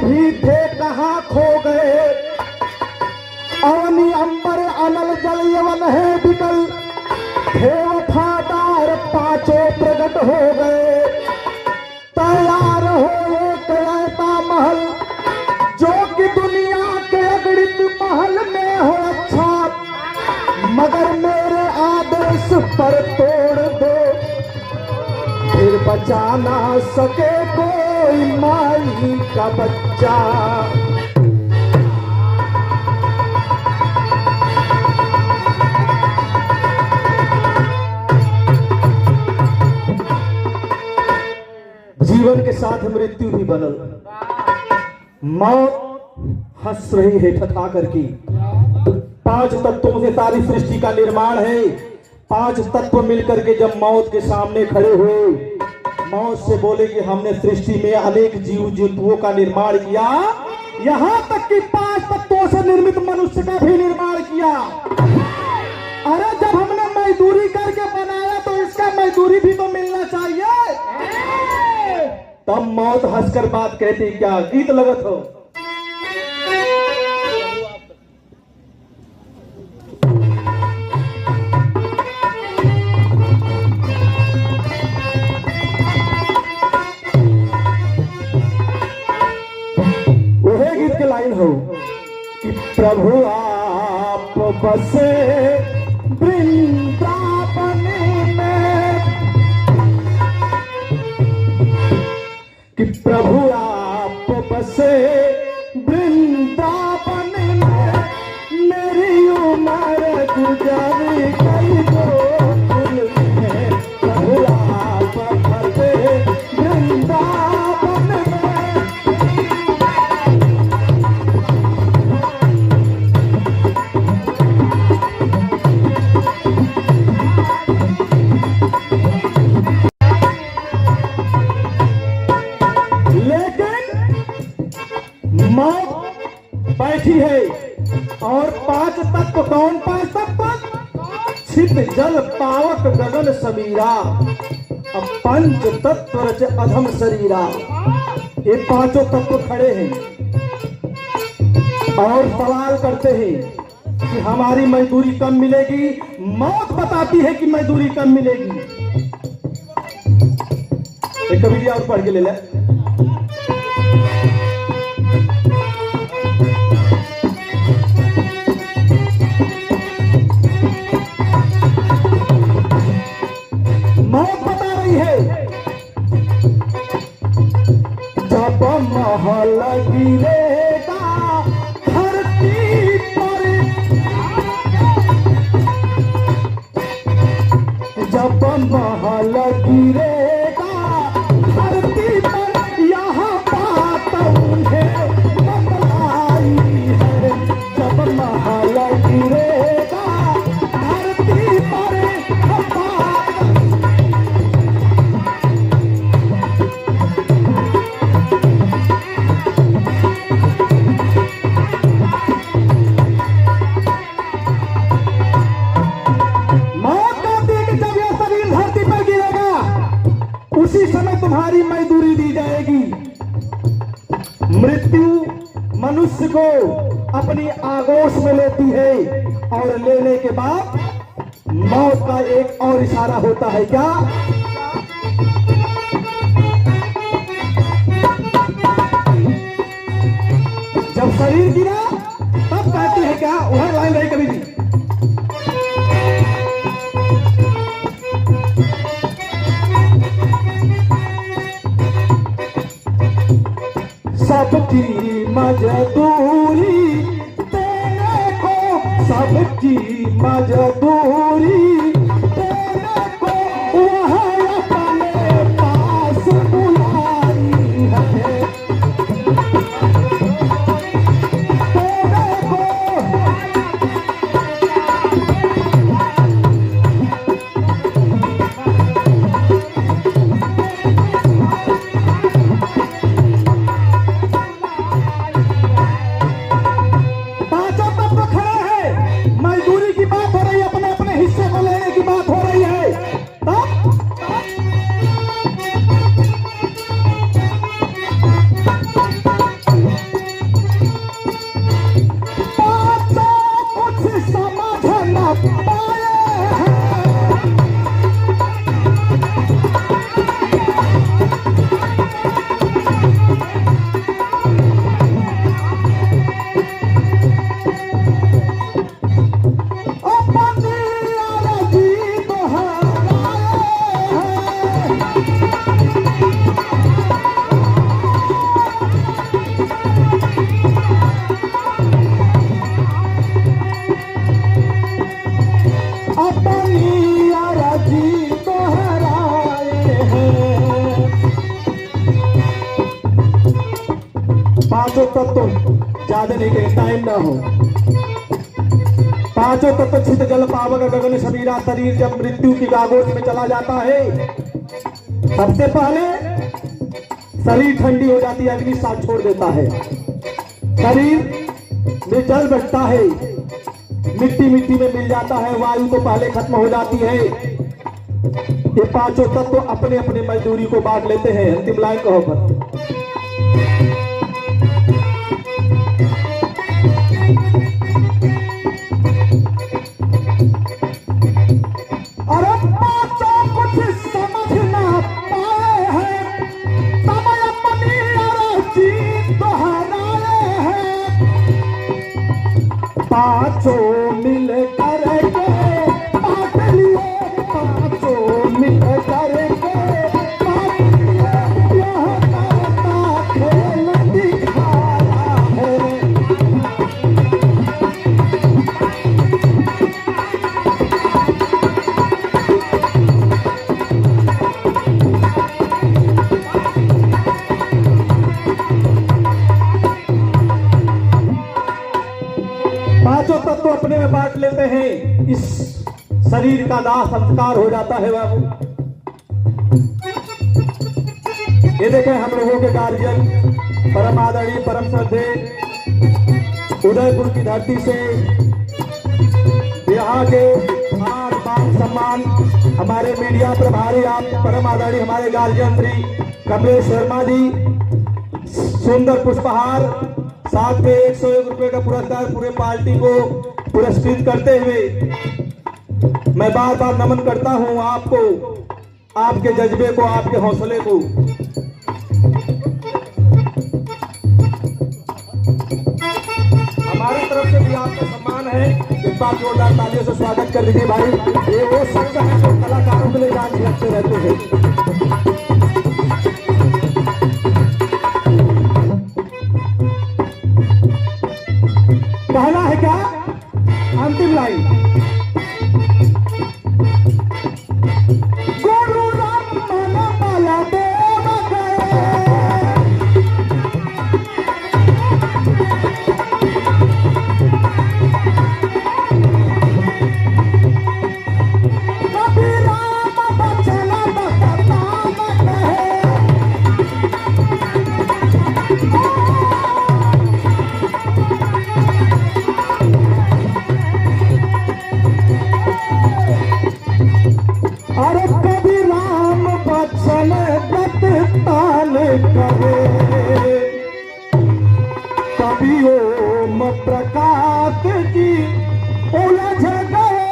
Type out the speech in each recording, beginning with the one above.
भी थे कहाँ खो गए। अवनी अंबर अनल जल यवन है विकल, थे वफादार पांचों प्रकट हो गए। तैयार हो एक ऐसा महल, जो कि दुनिया के अगणित महल में हो अच्छा, मगर मेरे आदेश पर तोड़ दो, फिर बचा ना सके कोई माई का बच्चा। जीवन के साथ मृत्यु भी बनल। मौत हंस रही है ठठा करके। पांच तत्वों से सारी सृष्टि का निर्माण है। पांच तत्व मिलकर के जब मौत के सामने खड़े हुए, मौत से बोले कि हमने सृष्टि में अनेक जीव जंतुओं का निर्माण किया, यहां तक कि पांच तत्वों से निर्मित मनुष्य का भी निर्माण किया। अरे जब हमने मजदूरी करके बनाया तो इसका मजदूरी भी तो मिलना चाहिए। तब मौत हंसकर बात कहती, क्या गीत लगत हो। वही गीत के लाइन हो कि प्रभु आप बसे वृंदावन में, कि प्रभु आप बसे वृंदावन में, मेरी उम्र गुजरी कई गोकुल में। प्रभु आप बसे वृंदावन में। मौत बैठी है और पांच तत्व, कौन पांच तत्व? छित जल पावक गगन समीरा, अब पंच तत्व रच अधम शरीरा। ये पांचों तत्व खड़े हैं और सवाल करते हैं कि हमारी मजदूरी कम मिलेगी। मौत बताती है कि मजदूरी कम मिलेगी। एक कविता और पढ़ के ले ले। मौत बता रही है, जब महल गिरेगा धरती पर, जब महल गिरेगा धरती पर, यहाँ बात उन्हें बतलाई है। जब महल गिरेगा धरती पर, उसी समय तुम्हारी मजदूरी दी जाएगी। मृत्यु मनुष्य को अपनी आगोश में लेती है और लेने के बाद मौत का एक और इशारा होता है, क्या? जब शरीर गिरा तब कहती है क्या? वह लाइन रही कभी भी। सबकी मजदूरी देने को, सबकी मजदूरी देने को वह अपने पास बुलाई है। देने को मजदूरी की बात हो रही है, अपने अपने हिस्से को ले पांचों तत्व ज्यादा नहीं कहे, टाइम ना हो। पांचों तत्व छित जल पावक गगन शरीरा शरीर जब मृत्यु की आगोश में चला जाता है, सबसे पहले शरीर ठंडी हो जाती है, अग्नि साथ छोड़ देता है, शरीर में जल बढ़ता है, मिट्टी मिट्टी में मिल जाता है, वायु तो पहले खत्म हो जाती है। ये पांचों तत्व अपने अपने मजदूरी को बांट लेते हैं। अंतिम लाइन कहो पर पांचों मिल करके बांट लिए, पांचों मिल करके बांट लिए, यह करता खेल दिखाया है। पांचों तत्व अपने में बांट लेते हैं, इस शरीर का दाह संस्कार हो जाता है बाबू। ये देखें हम लोगों के गार्जियन परम आदरणीय परम श्रद्धे उदयपुर की धरती से यहाँ के मान मान सम्मान हमारे मीडिया प्रभारी आप परम आदरणीय हमारे गार्जियन श्री कमलेश शर्मा जी, सुंदर पुष्पहार साथ में 101 रुपए का पुरस्कार पूरे पार्टी को पुरस्कृत करते हुए मैं बार बार नमन करता हूं आपको, आपके जज्बे को, आपके हौसले को। हमारी तरफ से भी आपका सम्मान है, एक बार जोरदार तालियों से स्वागत कर दीजिए भाई। ये वो शब्द है जो कलाकारों के लिए जान झलकते रहते हैं। पहला है क्या? अंतिम लाइन, गुरु राम मन माला देव कभी राम बचन अरे कभी राम बचन ताल करे, कभी ओम प्रकाश जी उलझ गए,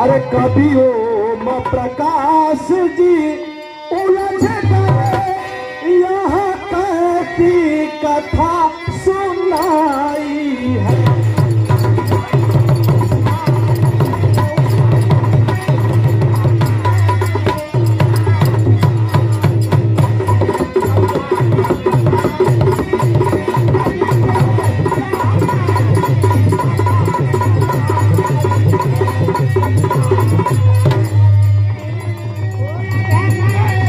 अरे कभी ओम प्रकाश जी उलझ गए, यह कहती कथा